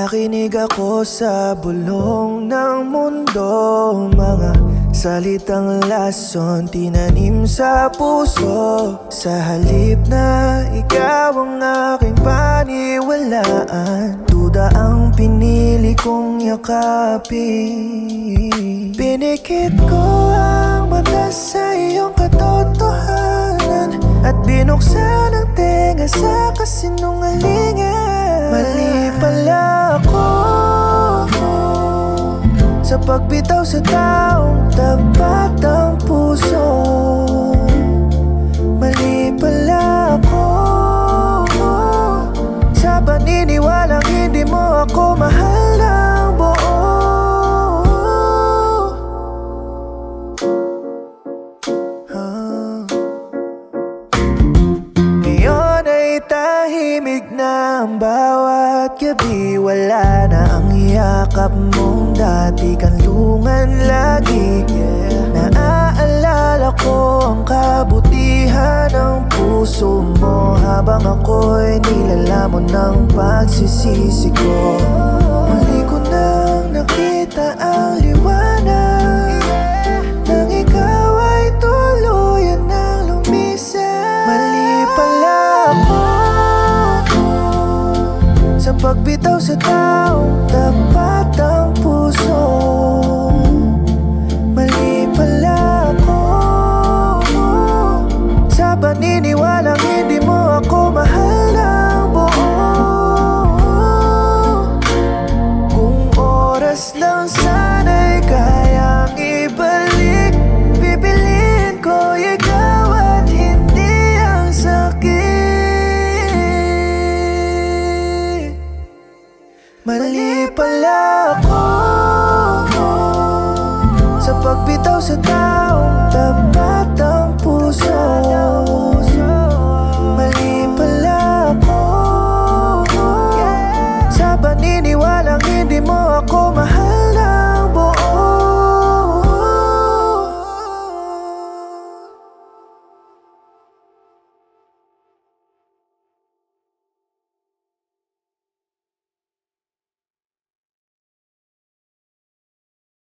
Nakinig ako sa bulong ng mundo, mga salitang lason tinanim sa puso. Sa halip na ikaw ang aking paniwalaan, duda ang pinili kong yakapin. Pinikit ko ang mata sa iyong katotohanan at binuksan ang tenga sa kasinungalingan. Mali pala ako sa pagbitaw sa taong tapat ang puso. Mali pala ako sa paniniwalang hindi mo ako mahal ng buo. Ngayon ay tahimik na ang bawat gabi. Wala na ang yakap mong dati, kanlungan lagi. Naaalala ko ang kabutihan ng puso mo habang ako'y nilalamon ng pagsisisi ko. Muli ko nang nakita ang liwanag nang ikaw ay tuluyan ng lumisan. Mali pala ako sa pagbitaw sa taong tapat ang puso. Mali pala ako sa paniniwalang hindi mo ako mahal ng buo. Kung oras lang sana'y kayang ibalik, pipiliin ko ikaw at hindi ang sakit. Mali pala ako sa pagbitaw sa taong tapat